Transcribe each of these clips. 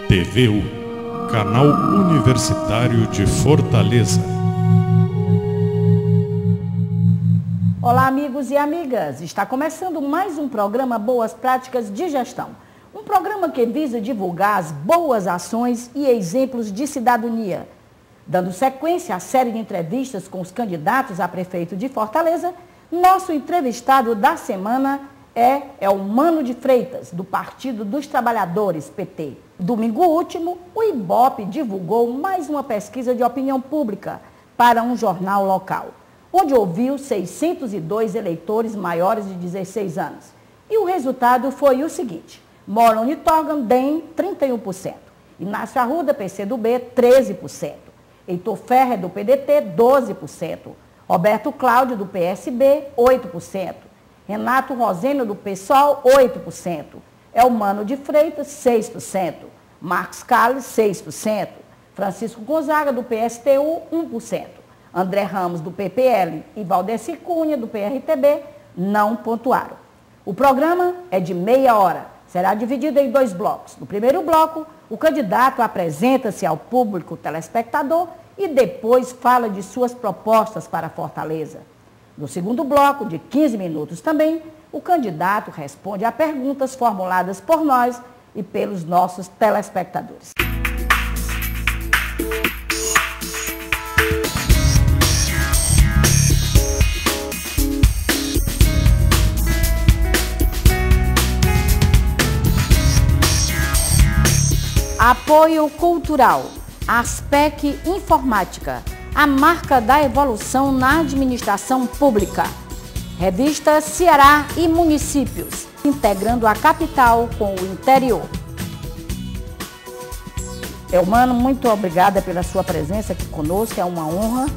TVU, Canal Universitário de Fortaleza. Olá, amigos e amigas. Está começando mais um programa Boas Práticas de Gestão. Um programa que visa divulgar as boas ações e exemplos de cidadania. Dando sequência à série de entrevistas com os candidatos a prefeito de Fortaleza, nosso entrevistado da semana é o Mano de Freitas, do Partido dos Trabalhadores, PT. Domingo último, o Ibope divulgou mais uma pesquisa de opinião pública para um jornal local, onde ouviu 602 eleitores maiores de 16 anos. E o resultado foi o seguinte: Moron Nitogan, DEM, 31%. Inácio Arruda, PCdoB, 13%. Heitor Ferrer, do PDT, 12%. Roberto Cláudio, do PSB, 8%. Renato Roseno, do PSOL, 8%. Elmano de Freitas, 6%. Marcos Calles, 6%. Francisco Gonzaga, do PSTU, 1%. André Ramos, do PPL, e Valdeci Cunha, do PRTB, não pontuaram. O programa é de meia hora. Será dividido em 2 blocos. No primeiro bloco, o candidato apresenta-se ao público telespectador e depois fala de suas propostas para Fortaleza. No segundo bloco, de 15 minutos também, o candidato responde a perguntas formuladas por nós e pelos nossos telespectadores. Apoio cultural, Aspec Informática, a marca da evolução na administração pública. Revista Ceará e Municípios, integrando a capital com o interior. Elmano, muito obrigada pela sua presença aqui conosco, é uma honra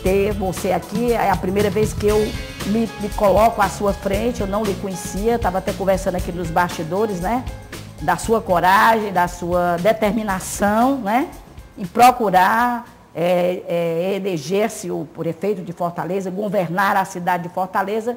ter você aqui. É a primeira vez que eu me coloco à sua frente, eu não lhe conhecia, estava até conversando aqui nos bastidores, né? Da sua coragem, da sua determinação, né? Em procurar eleger-se o prefeito de Fortaleza, governar a cidade de Fortaleza,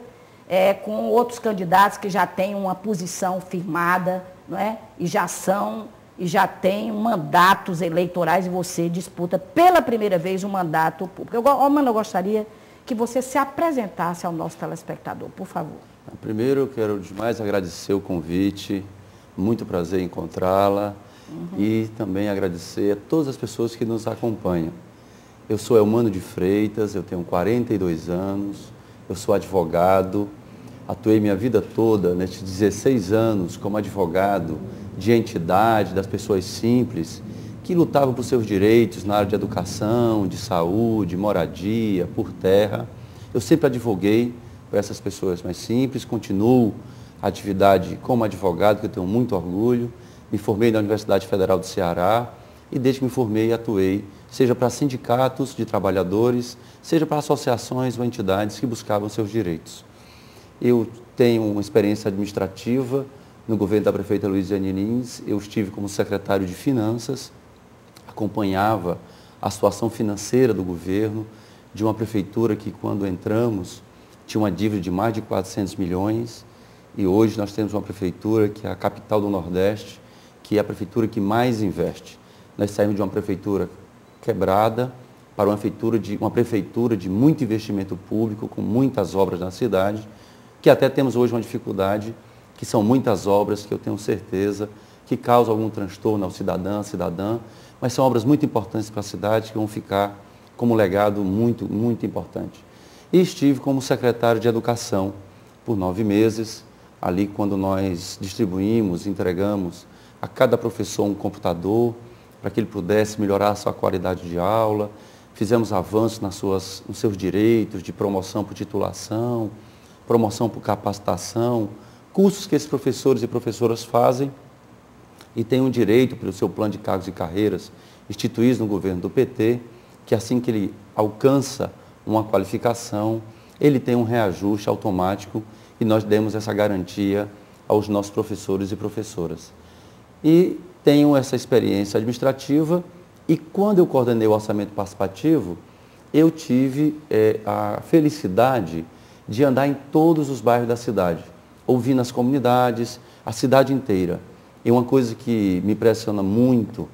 com outros candidatos que já têm uma posição firmada, não é? E já têm mandatos eleitorais, e você disputa pela primeira vez um mandato público. Eu gostaria que você se apresentasse ao nosso telespectador, por favor. Primeiro, eu quero demais agradecer o convite, muito prazer em encontrá-la. E também agradecer a todas as pessoas que nos acompanham. Eu sou Elmano de Freitas, eu tenho 42 anos, eu sou advogado, atuei minha vida toda, nesses 16 anos, como advogado de entidade, das pessoas simples, que lutavam por seus direitos na área de educação, de saúde, moradia, por terra. Eu sempre advoguei por essas pessoas mais simples, continuo a atividade como advogado, que eu tenho muito orgulho. Me formei na Universidade Federal do Ceará e desde que me formei atuei, seja para sindicatos de trabalhadores, seja para associações ou entidades que buscavam seus direitos. Eu tenho uma experiência administrativa no governo da prefeita Luiziane Lins. Eu estive como secretário de Finanças, acompanhava a situação financeira do governo, de uma prefeitura que, quando entramos, tinha uma dívida de mais de 400 milhões e hoje nós temos uma prefeitura que é a capital do Nordeste, que é a prefeitura que mais investe. Nós saímos de uma prefeitura quebrada para uma prefeitura de muito investimento público, com muitas obras na cidade, que até temos hoje uma dificuldade, que são muitas obras que eu tenho certeza que causam algum transtorno ao cidadã, mas são obras muito importantes para a cidade, que vão ficar como um legado muito, muito importante. E estive como secretário de Educação por 9 meses, ali quando nós distribuímos, entregamos a cada professor um computador, para que ele pudesse melhorar a sua qualidade de aula. Fizemos avanços nos seus direitos de promoção por titulação, promoção por capacitação, cursos que esses professores e professoras fazem e têm um direito pelo seu plano de cargos e carreiras instituídos no governo do PT, que assim que ele alcança uma qualificação, ele tem um reajuste automático e nós demos essa garantia aos nossos professores e professoras. E tenho essa experiência administrativa e quando eu coordenei o orçamento participativo, eu tive a felicidade de andar em todos os bairros da cidade, ouvindo as comunidades, a cidade inteira. E uma coisa que me impressiona muito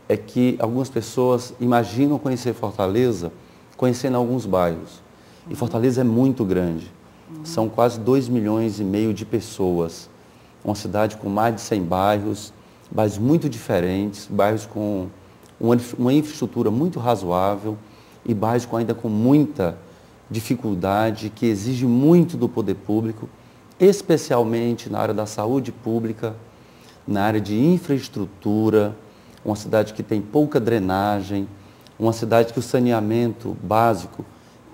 é que algumas pessoas imaginam conhecer Fortaleza conhecendo alguns bairros. E Fortaleza é muito grande. São quase 2,5 milhões de pessoas. Uma cidade com mais de 100 bairros muito diferentes, bairros com uma infraestrutura muito razoável e bairros ainda com muita dificuldade, que exige muito do poder público, especialmente na área da saúde pública, na área de infraestrutura, uma cidade que tem pouca drenagem, uma cidade que o saneamento básico,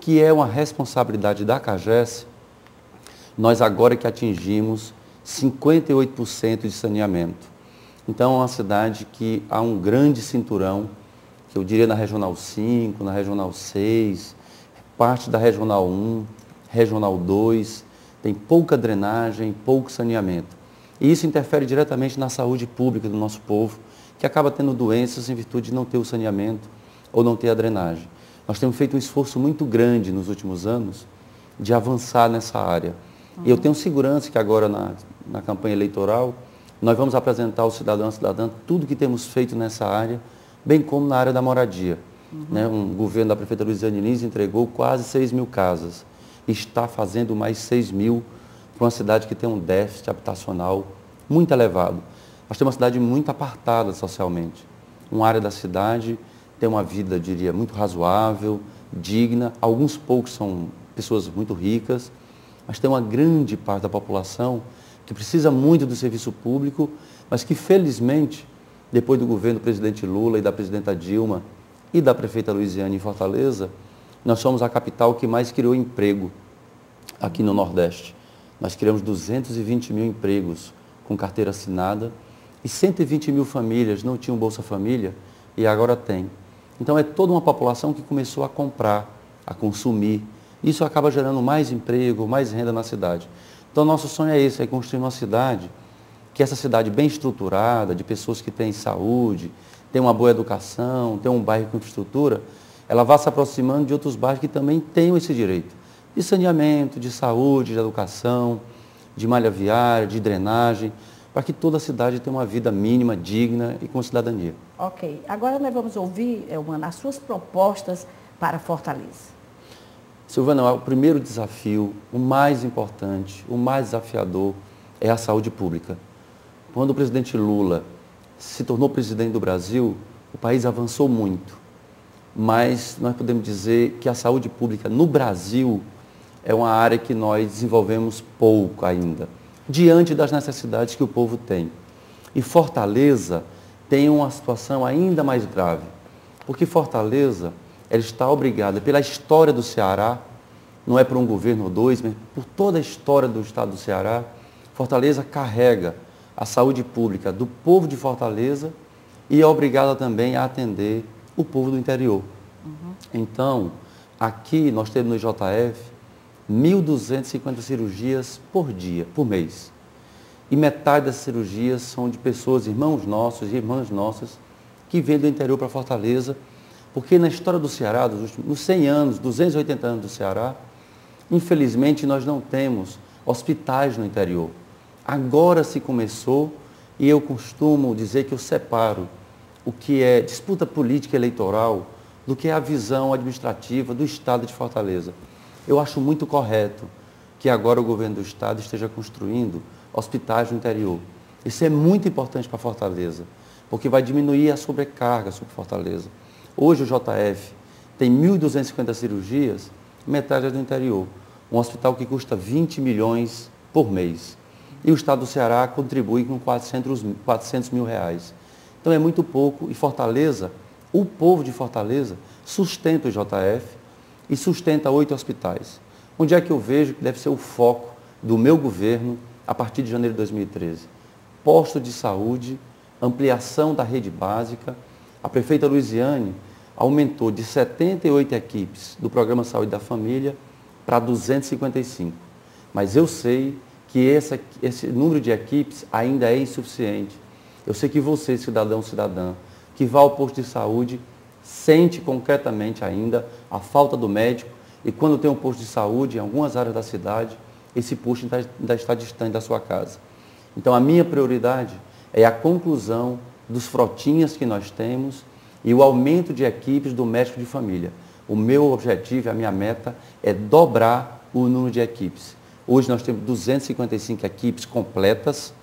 que é uma responsabilidade da CAGES, nós agora que atingimos 58% de saneamento. Então, é uma cidade que há um grande cinturão, que eu diria na Regional 5, na Regional 6, parte da Regional 1, Regional 2, tem pouca drenagem, pouco saneamento. E isso interfere diretamente na saúde pública do nosso povo, que acaba tendo doenças em virtude de não ter o saneamento ou não ter a drenagem. Nós temos feito um esforço muito grande nos últimos anos de avançar nessa área. E eu tenho segurança que agora na campanha eleitoral nós vamos apresentar ao cidadão e à cidadã tudo que temos feito nessa área, bem como na área da moradia. Um governo da prefeita Luiziane Lins entregou quase 6.000 casas. Está fazendo mais 6.000 para uma cidade que tem um déficit habitacional muito elevado. Nós temos uma cidade muito apartada socialmente. Uma área da cidade tem uma vida, diria, muito razoável, digna. Alguns poucos são pessoas muito ricas, mas tem uma grande parte da população que precisa muito do serviço público, mas que, felizmente, depois do governo do presidente Lula e da presidenta Dilma e da prefeita Luiziane em Fortaleza, nós somos a capital que mais criou emprego aqui no Nordeste. Nós criamos 220 mil empregos com carteira assinada e 120 mil famílias não tinham Bolsa Família e agora tem. Então, é toda uma população que começou a comprar, a consumir. Isso acaba gerando mais emprego, mais renda na cidade. Então, nosso sonho é esse, é construir uma cidade, que essa cidade bem estruturada, de pessoas que têm saúde, têm uma boa educação, tem um bairro com infraestrutura, ela vá se aproximando de outros bairros que também tenham esse direito. De saneamento, de saúde, de educação, de malha viária, de drenagem, para que toda a cidade tenha uma vida mínima, digna e com cidadania. Ok. Agora nós vamos ouvir, Elmano, as suas propostas para Fortaleza. Silvana, o primeiro desafio, o mais importante, o mais desafiador, é a saúde pública. Quando o presidente Lula se tornou presidente do Brasil, o país avançou muito. Mas nós podemos dizer que a saúde pública no Brasil é uma área que nós desenvolvemos pouco ainda, diante das necessidades que o povo tem. E Fortaleza tem uma situação ainda mais grave, porque Fortaleza ela está obrigada, pela história do Ceará, não é por um governo ou dois, mas por toda a história do estado do Ceará, Fortaleza carrega a saúde pública do povo de Fortaleza e é obrigada também a atender o povo do interior. Então, aqui nós temos no JF 1.250 cirurgias por dia, por mês. E metade das cirurgias são de pessoas, irmãos nossos e irmãs nossas, que vêm do interior para Fortaleza, porque na história do Ceará, nos 100 anos, 280 anos do Ceará, infelizmente nós não temos hospitais no interior. Agora se começou e eu costumo dizer que eu separo o que é disputa política eleitoral do que é a visão administrativa do Estado de Fortaleza. Eu acho muito correto que agora o governo do Estado esteja construindo hospitais no interior. Isso é muito importante para Fortaleza, porque vai diminuir a sobrecarga sobre Fortaleza. Hoje o JF tem 1.250 cirurgias, metade é do interior. Um hospital que custa 20 milhões por mês. E o Estado do Ceará contribui com 400 mil reais. Então é muito pouco e Fortaleza, o povo de Fortaleza, sustenta o JF e sustenta 8 hospitais. Onde é que eu vejo que deve ser o foco do meu governo a partir de janeiro de 2013? Posto de saúde, ampliação da rede básica. A prefeita Luiziane aumentou de 78 equipes do Programa Saúde da Família para 255. Mas eu sei que esse número de equipes ainda é insuficiente. Eu sei que você, cidadão, cidadã, que vá ao posto de saúde, sente concretamente ainda a falta do médico e quando tem um posto de saúde em algumas áreas da cidade, esse posto ainda está distante da sua casa. Então a minha prioridade é a conclusão dos frotinhas que nós temos e o aumento de equipes do médico de família. O meu objetivo, a minha meta é dobrar o número de equipes. Hoje nós temos 255 equipes completas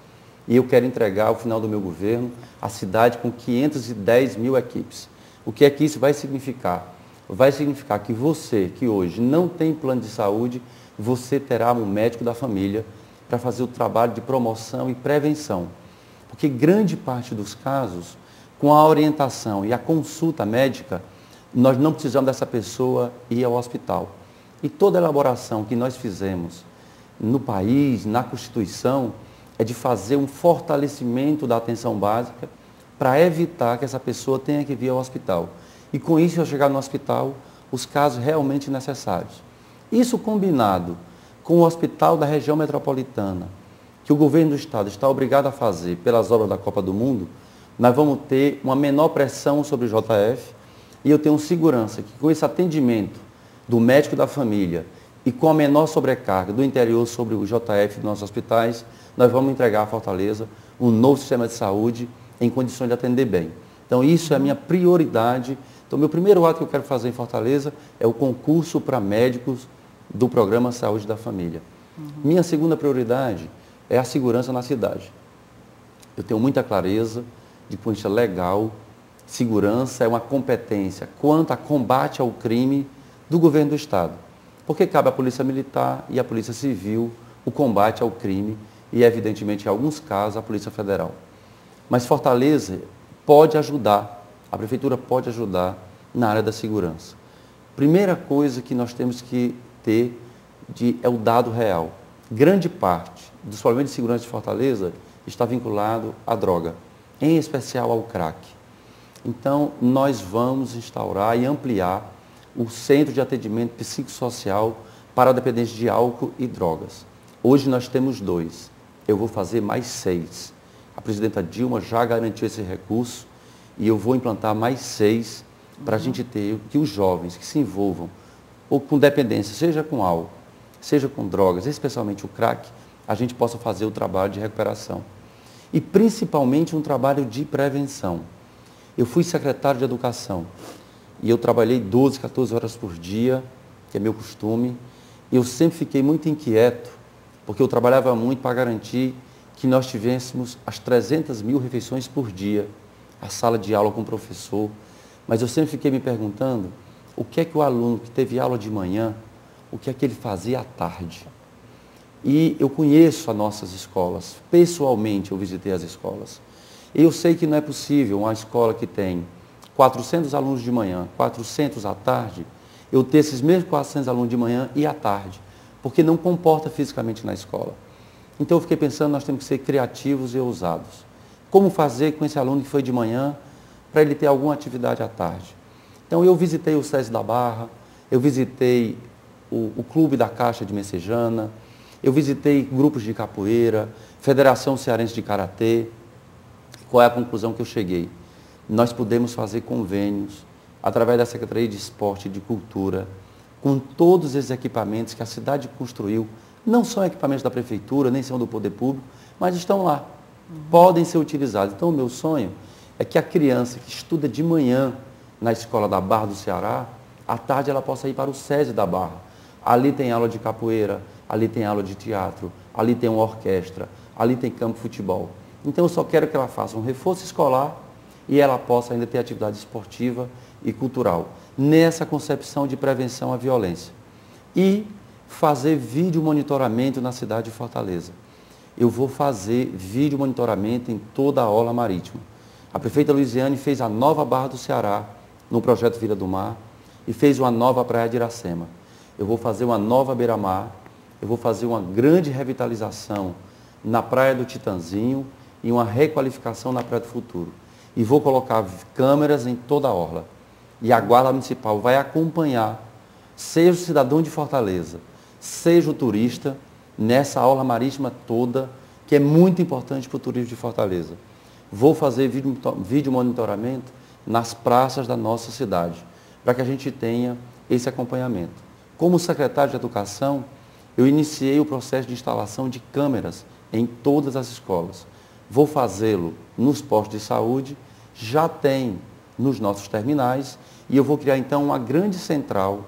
e eu quero entregar ao final do meu governo a cidade com 510 mil equipes. O que é que isso vai significar? Vai significar que você, que hoje não tem plano de saúde, você terá um médico da família para fazer o trabalho de promoção e prevenção. Porque grande parte dos casos, com a orientação e a consulta médica, nós não precisamos dessa pessoa ir ao hospital. E toda a elaboração que nós fizemos no país, na Constituição, é de fazer um fortalecimento da atenção básica para evitar que essa pessoa tenha que vir ao hospital. E com isso, ao chegar no hospital, os casos realmente necessários. Isso combinado com o hospital da região metropolitana, que o governo do estado está obrigado a fazer pelas obras da Copa do Mundo, nós vamos ter uma menor pressão sobre o JF e eu tenho segurança que com esse atendimento do médico da família e com a menor sobrecarga do interior sobre o JF dos nossos hospitais, nós vamos entregar à Fortaleza um novo sistema de saúde em condições de atender bem. Então isso é a minha prioridade. Então meu primeiro ato que eu quero fazer em Fortaleza é o concurso para médicos do Programa Saúde da Família. Minha segunda prioridade é a segurança na cidade. Eu tenho muita clareza de que isso é legal, segurança é uma competência quanto a combate ao crime do governo do estado. Porque cabe à Polícia Militar e à Polícia Civil o combate ao crime e, evidentemente, em alguns casos, à Polícia Federal. Mas Fortaleza pode ajudar, a Prefeitura pode ajudar na área da segurança. Primeira coisa que nós temos que ter é o dado real. Grande parte dos problemas de segurança de Fortaleza está vinculado à droga, em especial ao crack. Então, nós vamos instaurar e ampliar o Centro de Atendimento Psicossocial para a dependência de álcool e drogas. Hoje nós temos 2, eu vou fazer mais 6. A presidenta Dilma já garantiu esse recurso e eu vou implantar mais 6 para a gente ter que os jovens que se envolvam ou com dependência, seja com álcool, seja com drogas, especialmente o crack, a gente possa fazer o trabalho de recuperação. E principalmente um trabalho de prevenção. Eu fui secretário de Educação e eu trabalhei 12, 14 horas por dia, que é meu costume, e eu sempre fiquei muito inquieto, porque eu trabalhava muito para garantir que nós tivéssemos as 300 mil refeições por dia, a sala de aula com o professor, mas eu sempre fiquei me perguntando o que é que o aluno que teve aula de manhã, o que é que ele fazia à tarde. E eu conheço as nossas escolas, pessoalmente eu visitei as escolas. E eu sei que não é possível uma escola que tem 400 alunos de manhã, 400 à tarde, eu ter esses mesmos 400 alunos de manhã e à tarde, porque não comporta fisicamente na escola. Então eu fiquei pensando, nós temos que ser criativos e ousados. Como fazer com esse aluno que foi de manhã, para ele ter alguma atividade à tarde? Então eu visitei o SESI da Barra, eu visitei o Clube da Caixa de Messejana, eu visitei grupos de capoeira, Federação Cearense de Karatê. Qual é a conclusão que eu cheguei? Nós podemos fazer convênios, através da Secretaria de Esporte e de Cultura, com todos esses equipamentos que a cidade construiu. Não são equipamentos da Prefeitura, nem são do Poder Público, mas estão lá. Podem ser utilizados. Então, o meu sonho é que a criança que estuda de manhã na escola da Barra do Ceará, à tarde ela possa ir para o SESI da Barra. Ali tem aula de capoeira, ali tem aula de teatro, ali tem uma orquestra, ali tem campo de futebol. Então eu só quero que ela faça um reforço escolar e ela possa ainda ter atividade esportiva e cultural, nessa concepção de prevenção à violência. E fazer vídeo monitoramento na cidade de Fortaleza. Eu vou fazer vídeo monitoramento em toda a orla marítima. A prefeita Luiziane fez a nova Barra do Ceará, no projeto Vila do Mar, e fez uma nova Praia de Iracema. Eu vou fazer uma nova beira-mar, eu vou fazer uma grande revitalização na Praia do Titanzinho e uma requalificação na Praia do Futuro. E vou colocar câmeras em toda a orla. E a Guarda Municipal vai acompanhar, seja o cidadão de Fortaleza, seja o turista, nessa orla marítima toda, que é muito importante para o turismo de Fortaleza. Vou fazer vídeo monitoramento nas praças da nossa cidade, para que a gente tenha esse acompanhamento. Como secretário de Educação, eu iniciei o processo de instalação de câmeras em todas as escolas. Vou fazê-lo nos postos de saúde, já tem nos nossos terminais, e eu vou criar então uma grande central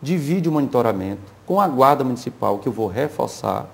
de vídeo monitoramento com a Guarda Municipal, que eu vou reforçar,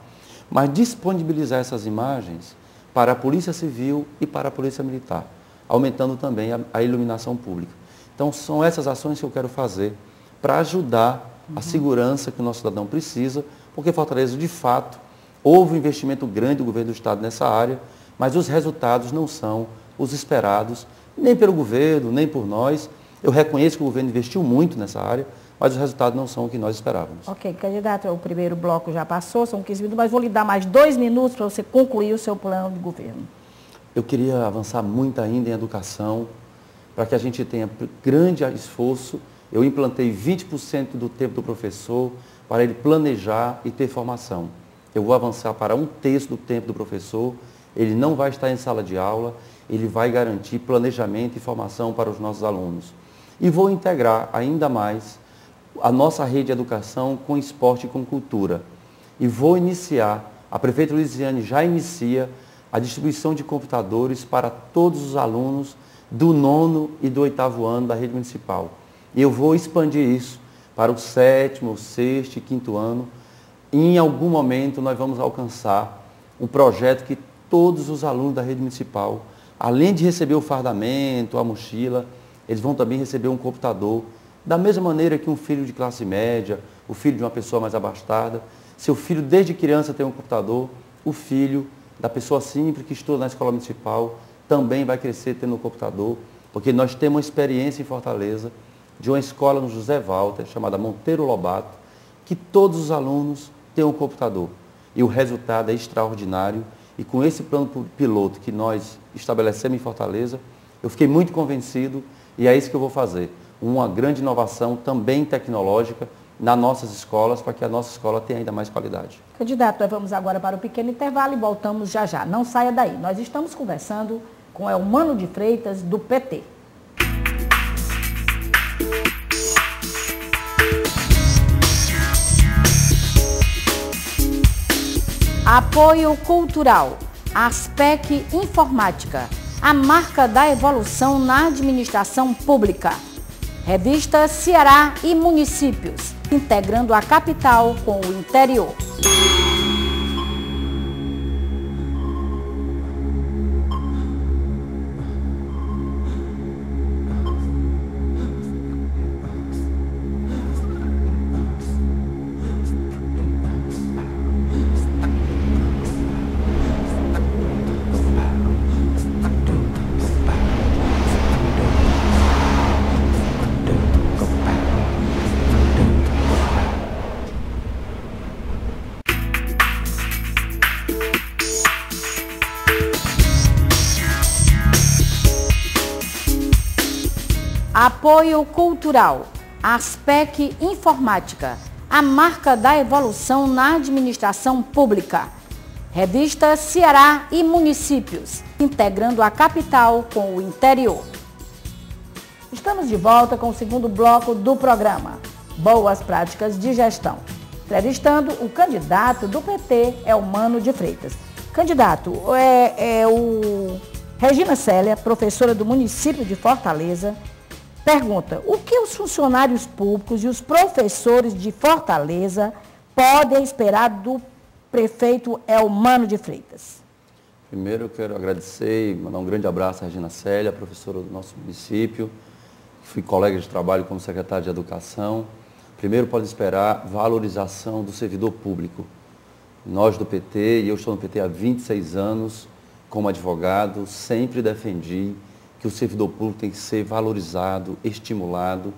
mas disponibilizar essas imagens para a Polícia Civil e para a Polícia Militar, aumentando também a iluminação pública. Então, são essas ações que eu quero fazer para ajudar a segurança que o nosso cidadão precisa, porque Fortaleza, de fato, houve um investimento grande do governo do Estado nessa área, mas os resultados não são os esperados, nem pelo governo, nem por nós. Eu reconheço que o governo investiu muito nessa área, mas os resultados não são o que nós esperávamos. Ok, candidato, o primeiro bloco já passou, são 15 minutos, mas vou lhe dar mais 2 minutos para você concluir o seu plano de governo. Eu queria avançar muito ainda em educação, para que a gente tenha grande esforço. Eu implantei 20% do tempo do professor para ele planejar e ter formação. Eu vou avançar para 1/3 do tempo do professor, ele não vai estar em sala de aula, ele vai garantir planejamento e formação para os nossos alunos. E vou integrar ainda mais a nossa rede de educação com esporte e com cultura. E vou iniciar, a prefeita Luiziane já inicia a distribuição de computadores para todos os alunos do 9º e do 8º ano da rede municipal. E eu vou expandir isso para o 7º, 6º e 5º ano. E em algum momento nós vamos alcançar um projeto que todos os alunos da rede municipal, além de receber o fardamento, a mochila, eles vão também receber um computador. Da mesma maneira que um filho de classe média, o filho de uma pessoa mais abastada, seu filho desde criança tem um computador, o filho da pessoa simples que estuda na escola municipal também vai crescer tendo um computador, porque nós temos uma experiência em Fortaleza de uma escola no José Walter, chamada Monteiro Lobato, que todos os alunos têm um computador. E o resultado é extraordinário. E com esse plano piloto que nós estabelecemos em Fortaleza, eu fiquei muito convencido e é isso que eu vou fazer. Uma grande inovação também tecnológica nas nossas escolas, para que a nossa escola tenha ainda mais qualidade. Candidato, nós vamos agora para o pequeno intervalo e voltamos já já. Não saia daí. Nós estamos conversando com Elmano de Freitas, do PT. Apoio cultural, Aspec Informática, a marca da evolução na administração pública. Revista Ceará e Municípios, integrando a capital com o interior. Apoio cultural, Aspec Informática, a marca da evolução na administração pública. Revista Ceará e Municípios, integrando a capital com o interior. Estamos de volta com o segundo bloco do programa, Boas Práticas de Gestão. Entrevistando o candidato do PT, Elmano de Freitas. Candidato, o Regina Célia, professora do município de Fortaleza, pergunta: o que os funcionários públicos e os professores de Fortaleza podem esperar do prefeito Elmano de Freitas? Primeiro eu quero agradecer e mandar um grande abraço à Regina Célia, professora do nosso município. Fui colega de trabalho como secretário de Educação. Primeiro pode esperar valorização do servidor público. Nós do PT, e eu estou no PT há 26 anos, como advogado, sempre defendi que o servidor público tem que ser valorizado, estimulado.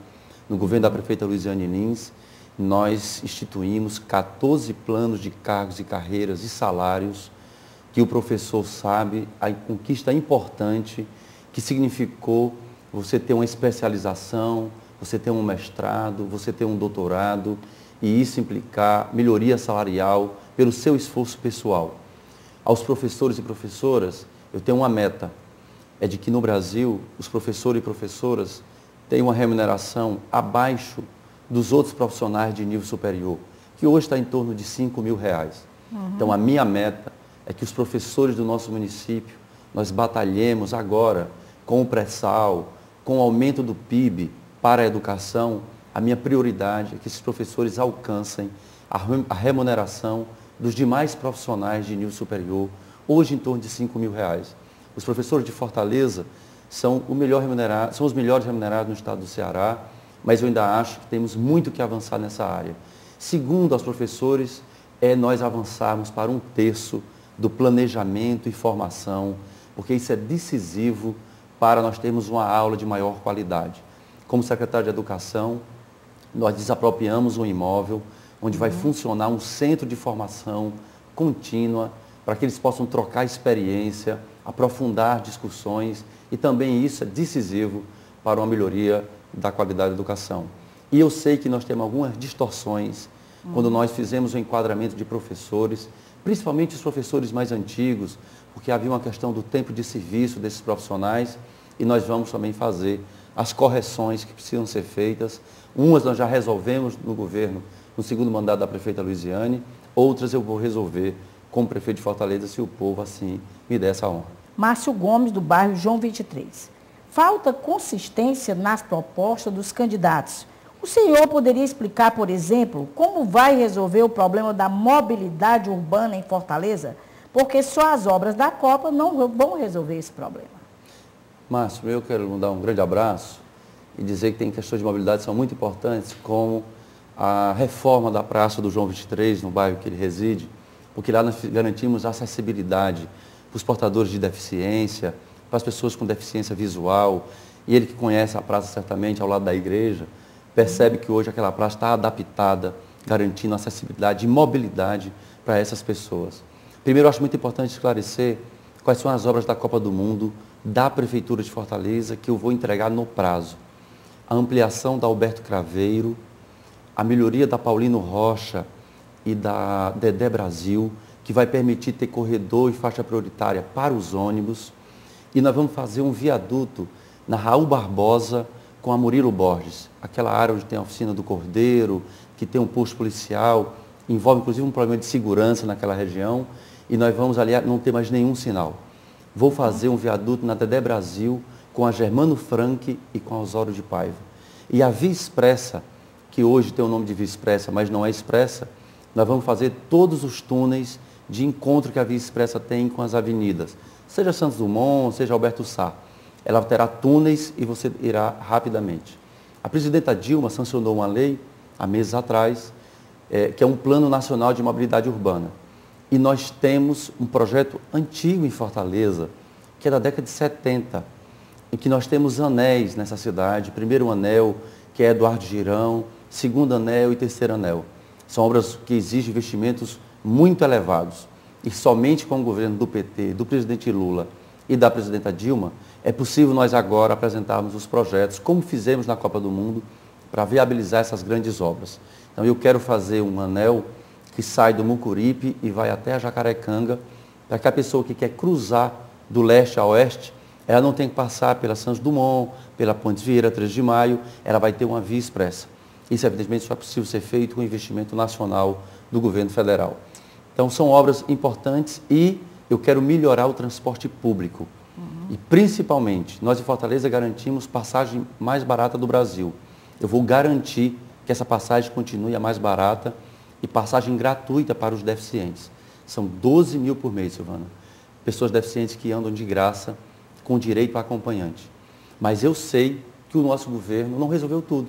No governo da prefeita Luiziane Lins, nós instituímos 14 planos de cargos e carreiras e salários, que o professor sabe a conquista importante que significou você ter uma especialização, você ter um mestrado, você ter um doutorado, e isso implicar melhoria salarial pelo seu esforço pessoal. Aos professores e professoras, eu tenho uma meta, é de que no Brasil os professores e professoras têm uma remuneração abaixo dos outros profissionais de nível superior, que hoje está em torno de R$5.000. Então a minha meta é que os professores do nosso município, nós batalhemos agora com o pré-sal, com o aumento do PIB para a educação. A minha prioridade é que esses professores alcancem a remuneração dos demais profissionais de nível superior, hoje em torno de R$5.000. Os professores de Fortaleza são os melhores remunerados no estado do Ceará, mas eu ainda acho que temos muito que avançar nessa área. Segundo aos professores, é nós avançarmos para 1/3 do planejamento e formação, porque isso é decisivo para nós termos uma aula de maior qualidade. Como secretário de Educação, nós desapropriamos um imóvel onde vai funcionar um centro de formação contínua para que eles possam trocar experiência, aprofundar discussões e também isso é decisivo para uma melhoria da qualidade da educação. E eu sei que nós temos algumas distorções quando nós fizemos o enquadramento de professores, principalmente os professores mais antigos, porque havia uma questão do tempo de serviço desses profissionais e nós vamos também fazer as correções que precisam ser feitas. Umas nós já resolvemos no governo, no segundo mandato da prefeita Luiziane, outras eu vou resolver como prefeito de Fortaleza, se o povo assim me der essa honra. Márcio Gomes, do bairro João 23. Falta consistência nas propostas dos candidatos. O senhor poderia explicar, por exemplo, como vai resolver o problema da mobilidade urbana em Fortaleza? Porque só as obras da Copa não vão resolver esse problema. Márcio, eu quero mandar um grande abraço e dizer que tem questões de mobilidade que são muito importantes, como a reforma da Praça do João 23, no bairro que ele reside, porque lá nós garantimos acessibilidade para os portadores de deficiência, para as pessoas com deficiência visual, e ele que conhece a praça certamente ao lado da igreja, percebe que hoje aquela praça está adaptada, garantindo acessibilidade e mobilidade para essas pessoas. Primeiro, eu acho muito importante esclarecer quais são as obras da Copa do Mundo da Prefeitura de Fortaleza que eu vou entregar no prazo. A ampliação da Alberto Craveiro, a melhoria da Paulino Rocha e da Dedé Brasil, que vai permitir ter corredor e faixa prioritária para os ônibus. E nós vamos fazer um viaduto na Raul Barbosa com a Murilo Borges, aquela área onde tem a oficina do Cordeiro, que tem um posto policial, envolve inclusive um problema de segurança naquela região, e nós vamos ali não ter mais nenhum sinal. Vou fazer um viaduto na Dedé Brasil com a Germano Frank e com a Osório de Paiva. E a Via Expressa, que hoje tem o nome de Via Expressa, mas não é expressa, nós vamos fazer todos os túneis de encontro que a Via Expressa tem com as avenidas, seja Santos Dumont, seja Alberto Sá. Ela terá túneis e você irá rapidamente. A presidenta Dilma sancionou uma lei, há meses atrás, que é um Plano Nacional de Mobilidade Urbana. E nós temos um projeto antigo em Fortaleza, que é da década de 70, em que nós temos anéis nessa cidade. Primeiro anel, que é Eduardo Girão, segundo anel e terceiro anel. São obras que exigem investimentos muito elevados. E somente com o governo do PT, do presidente Lula e da presidenta Dilma, é possível nós agora apresentarmos os projetos, como fizemos na Copa do Mundo, para viabilizar essas grandes obras. Então eu quero fazer um anel que sai do Mucuripe e vai até a Jacarecanga, para que a pessoa que quer cruzar do leste a oeste, ela não tem que passar pela Santos Dumont, pela Pontes Vieira, 3 de Maio, ela vai ter uma via expressa. Isso, evidentemente, só é possível ser feito com investimento nacional do governo federal. Então, são obras importantes e eu quero melhorar o transporte público. E, principalmente, nós em Fortaleza garantimos passagem mais barata do Brasil. Eu vou garantir que essa passagem continue a mais barata e passagem gratuita para os deficientes. São 12 mil por mês, Silvana. Pessoas deficientes que andam de graça, com direito a acompanhante. Mas eu sei que o nosso governo não resolveu tudo.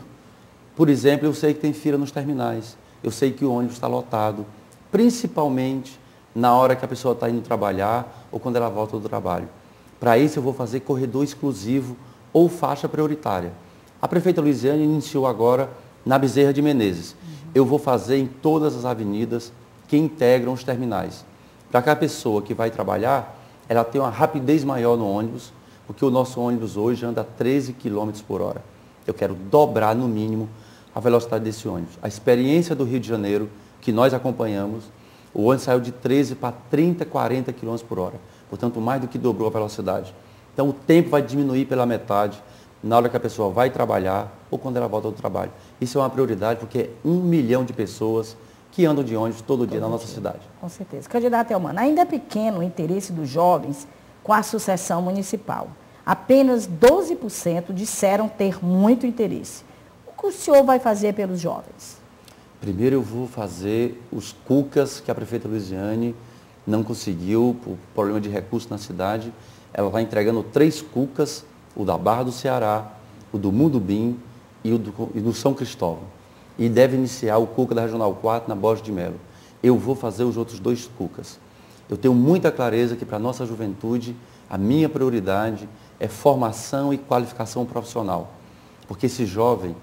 Por exemplo, eu sei que tem fila nos terminais. Eu sei que o ônibus está lotado, principalmente na hora que a pessoa está indo trabalhar ou quando ela volta do trabalho. Para isso, eu vou fazer corredor exclusivo ou faixa prioritária. A prefeita Luiziane iniciou agora na Bezerra de Menezes. Eu vou fazer em todas as avenidas que integram os terminais. Para que a pessoa que vai trabalhar, ela tenha uma rapidez maior no ônibus, porque o nosso ônibus hoje anda a 13 km por hora. Eu quero dobrar, no mínimo, a velocidade desse ônibus. A experiência do Rio de Janeiro, que nós acompanhamos, o ônibus saiu de 13 para 30, 40 km por hora. Portanto, mais do que dobrou a velocidade. Então o tempo vai diminuir pela metade na hora que a pessoa vai trabalhar ou quando ela volta do trabalho. Isso é uma prioridade porque é 1 milhão de pessoas que andam de ônibus todo dia na nossa cidade. Com certeza. Candidato Elmano, ainda é pequeno o interesse dos jovens com a sucessão municipal. Apenas 12% disseram ter muito interesse. O que o senhor vai fazer pelos jovens? Primeiro eu vou fazer os cucas que a prefeita Luiziane não conseguiu, por problema de recursos na cidade. Ela vai entregando 3 cucas, o da Barra do Ceará, o do Mundubim e o do São Cristóvão. E deve iniciar o cuca da Regional 4 na Borges de Melo. Eu vou fazer os outros 2 cucas. Eu tenho muita clareza que para a nossa juventude, a minha prioridade é formação e qualificação profissional. Porque esse jovem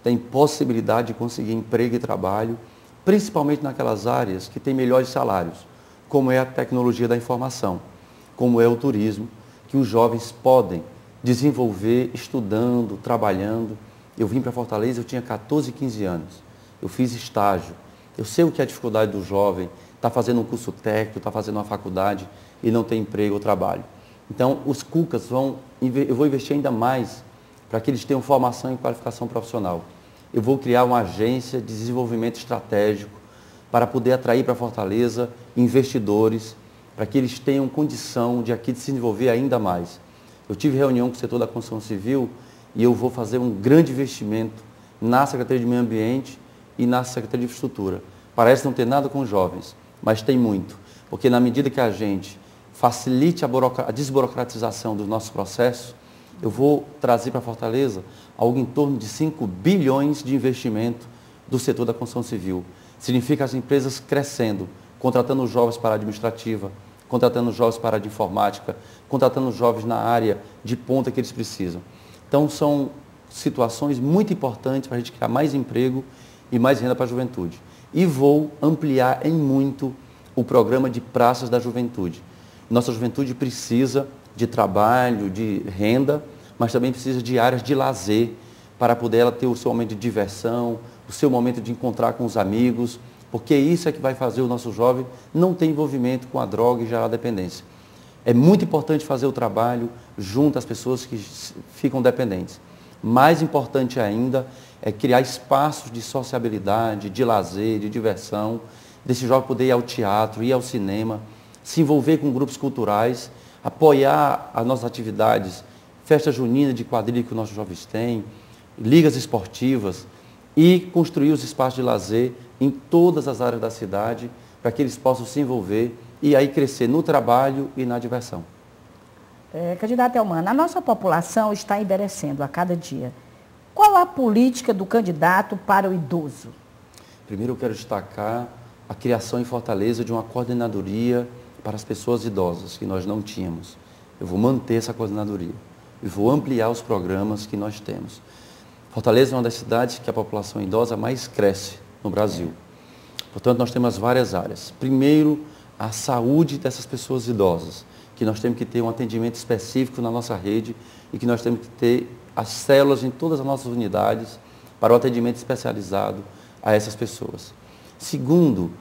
tem possibilidade de conseguir emprego e trabalho, principalmente naquelas áreas que têm melhores salários, como é a tecnologia da informação, como é o turismo, que os jovens podem desenvolver estudando, trabalhando. Eu vim para Fortaleza, eu tinha 14, 15 anos. Eu fiz estágio. Eu sei o que é a dificuldade do jovem, está fazendo um curso técnico, está fazendo uma faculdade e não tem emprego ou trabalho. Então, os cucas eu vou investir ainda mais para que eles tenham formação e qualificação profissional. Eu vou criar uma agência de desenvolvimento estratégico para poder atrair para Fortaleza investidores, para que eles tenham condição de aqui de se desenvolver ainda mais. Eu tive reunião com o setor da construção civil e eu vou fazer um grande investimento na Secretaria de Meio Ambiente e na Secretaria de Infraestrutura. Parece não ter nada com os jovens, mas tem muito, porque na medida que a gente facilite a desburocratização dos nossos processos, eu vou trazer para Fortaleza algo em torno de 5 bilhões de investimento do setor da construção civil. Significa as empresas crescendo, contratando jovens para a administrativa, contratando jovens para a de informática, contratando jovens na área de ponta que eles precisam. Então, são situações muito importantes para a gente criar mais emprego e mais renda para a juventude. E vou ampliar em muito o programa de praças da juventude. Nossa juventude precisa de trabalho, de renda, mas também precisa de áreas de lazer para poder ela ter o seu momento de diversão, o seu momento de encontrar com os amigos, porque isso é que vai fazer o nosso jovem não ter envolvimento com a droga e gerar dependência. É muito importante fazer o trabalho junto às pessoas que ficam dependentes. Mais importante ainda é criar espaços de sociabilidade, de lazer, de diversão, desse jovem poder ir ao teatro, ir ao cinema, se envolver com grupos culturais, apoiar as nossas atividades, festa junina de quadrilha que os nossos jovens têm, ligas esportivas e construir os espaços de lazer em todas as áreas da cidade para que eles possam se envolver e aí crescer no trabalho e na diversão. Candidato Elmano, a nossa população está envelhecendo a cada dia. Qual a política do candidato para o idoso? Primeiro eu quero destacar a criação em Fortaleza de uma coordenadoria para as pessoas idosas, que nós não tínhamos. Eu vou manter essa coordenadoria e vou ampliar os programas que nós temos. Fortaleza é uma das cidades que a população idosa mais cresce no Brasil. Portanto, nós temos várias áreas. Primeiro, a saúde dessas pessoas idosas, que nós temos que ter um atendimento específico na nossa rede e que nós temos que ter as células em todas as nossas unidades para o atendimento especializado a essas pessoas. Segundo,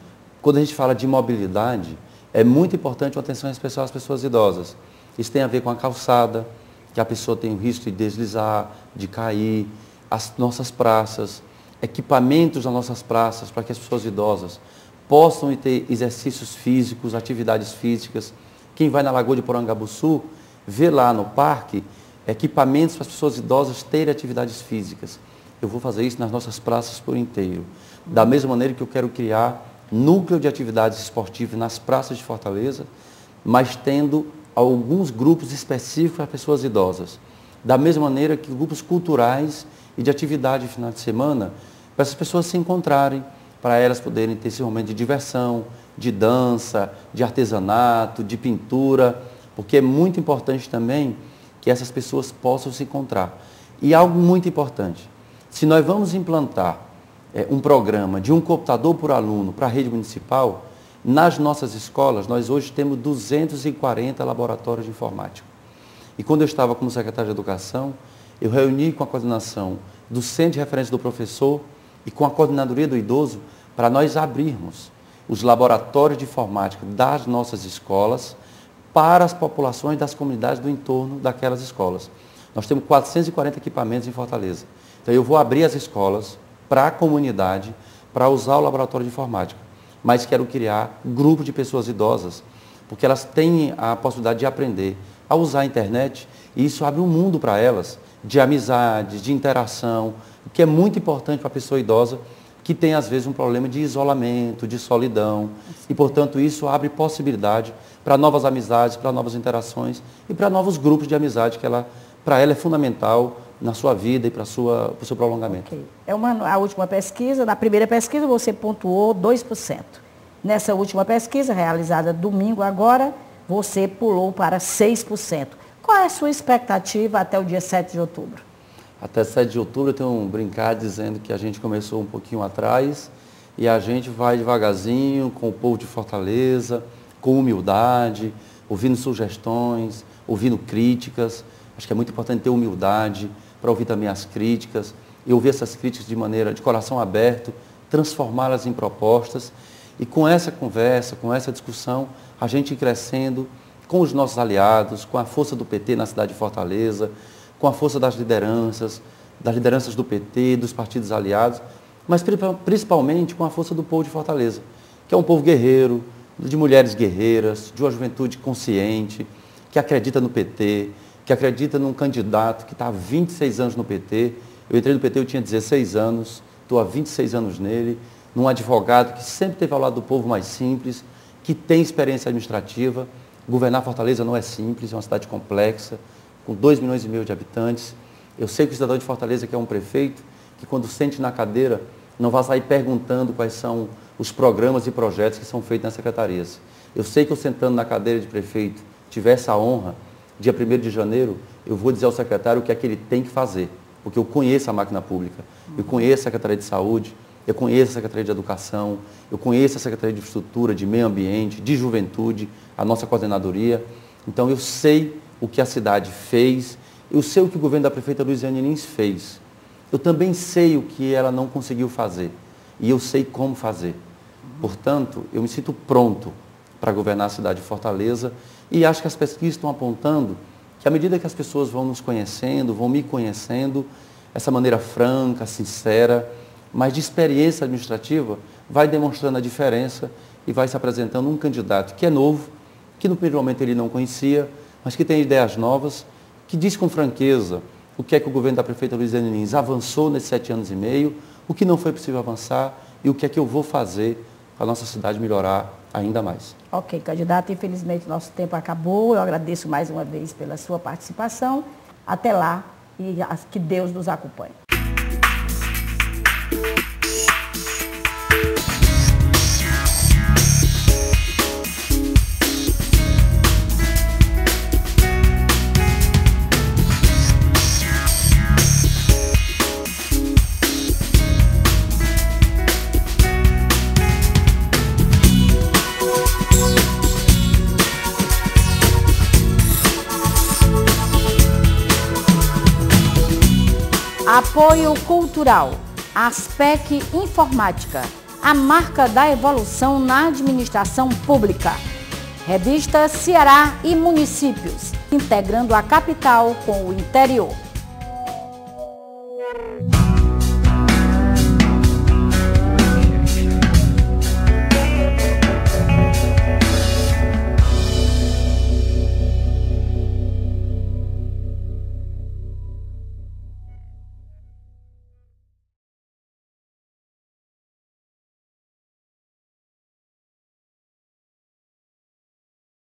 quando a gente fala de mobilidade, é muito importante uma atenção especial às pessoas idosas. Isso tem a ver com a calçada, que a pessoa tem o risco de deslizar, de cair, as nossas praças, equipamentos nas nossas praças para que as pessoas idosas possam ter exercícios físicos, atividades físicas. Quem vai na Lagoa de Porangabuçu, vê lá no parque equipamentos para as pessoas idosas terem atividades físicas. Eu vou fazer isso nas nossas praças por inteiro. Da mesma maneira que eu quero criar núcleo de atividades esportivas nas praças de Fortaleza, mas tendo alguns grupos específicos para pessoas idosas. Da mesma maneira que grupos culturais e de atividade de final de semana, para essas pessoas se encontrarem, para elas poderem ter esse momento de diversão, de dança, de artesanato, de pintura, porque é muito importante também que essas pessoas possam se encontrar. E algo muito importante, se nós vamos implantar um programa de um computador por aluno para a rede municipal, nas nossas escolas, nós hoje temos 240 laboratórios de informática. E quando eu estava como secretário de Educação, eu reuni com a coordenação do Centro de Referência do Professor e com a Coordenadoria do Idoso para nós abrirmos os laboratórios de informática das nossas escolas para as populações das comunidades do entorno daquelas escolas. Nós temos 440 equipamentos em Fortaleza. Então eu vou abrir as escolas para a comunidade, para usar o laboratório de informática. Mas quero criar grupo de pessoas idosas, porque elas têm a possibilidade de aprender a usar a internet, e isso abre um mundo para elas, de amizade, de interação, o que é muito importante para a pessoa idosa, que tem às vezes um problema de isolamento, de solidão, e portanto isso abre possibilidade para novas amizades, para novas interações e para novos grupos de amizade, que para ela é fundamental na sua vida e para o seu prolongamento. Okay. A última pesquisa, na primeira pesquisa você pontuou 2%. Nessa última pesquisa, realizada domingo agora, você pulou para 6%. Qual é a sua expectativa até o dia 7 de outubro? Até 7 de outubro eu tenho brincado dizendo que a gente começou um pouquinho atrás e a gente vai devagarzinho com o povo de Fortaleza, com humildade, ouvindo sugestões, ouvindo críticas. Acho que é muito importante ter humildade para ouvir também as críticas e ouvir essas críticas de coração aberto, transformá-las em propostas e com essa conversa, com essa discussão, a gente ir crescendo com os nossos aliados, com a força do PT na cidade de Fortaleza, com a força das lideranças do PT, dos partidos aliados, mas principalmente com a força do povo de Fortaleza, que é um povo guerreiro, de mulheres guerreiras, de uma juventude consciente, que acredita no PT, que acredita num candidato que está há 26 anos no PT. Eu entrei no PT, eu tinha 16 anos, estou há 26 anos nele, num advogado que sempre esteve ao lado do povo mais simples, que tem experiência administrativa. Governar Fortaleza não é simples, é uma cidade complexa, com 2,5 milhões de habitantes. Eu sei que o cidadão de Fortaleza quer um prefeito que, quando sente na cadeira, não vai sair perguntando quais são os programas e projetos que são feitos nas secretarias. Eu sei que eu, sentando na cadeira de prefeito, tiver essa honra, dia 1º de janeiro, eu vou dizer ao secretário o que é que ele tem que fazer, porque eu conheço a máquina pública, eu conheço a Secretaria de Saúde, eu conheço a Secretaria de Educação, eu conheço a Secretaria de Infraestrutura, de Meio Ambiente, de Juventude, a nossa coordenadoria. Então eu sei o que a cidade fez, eu sei o que o governo da prefeita Luiziane Lins fez. Eu também sei o que ela não conseguiu fazer e eu sei como fazer. Portanto, eu me sinto pronto para governar a cidade de Fortaleza e acho que as pesquisas estão apontando que à medida que as pessoas vão nos conhecendo, vão me conhecendo, essa maneira franca, sincera, mas de experiência administrativa, vai demonstrando a diferença e vai se apresentando um candidato que é novo, que no primeiro momento ele não conhecia, mas que tem ideias novas, que diz com franqueza o que é que o governo da prefeita Luiziane Lins avançou nesses 7 anos e meio, o que não foi possível avançar e o que é que eu vou fazer para a nossa cidade melhorar ainda mais. Ok, candidato, infelizmente nosso tempo acabou. Eu agradeço mais uma vez pela sua participação. Até lá e que Deus nos acompanhe. Apoio cultural, Aspec Informática, a marca da evolução na administração pública. Revista Ceará e Municípios, integrando a capital com o interior.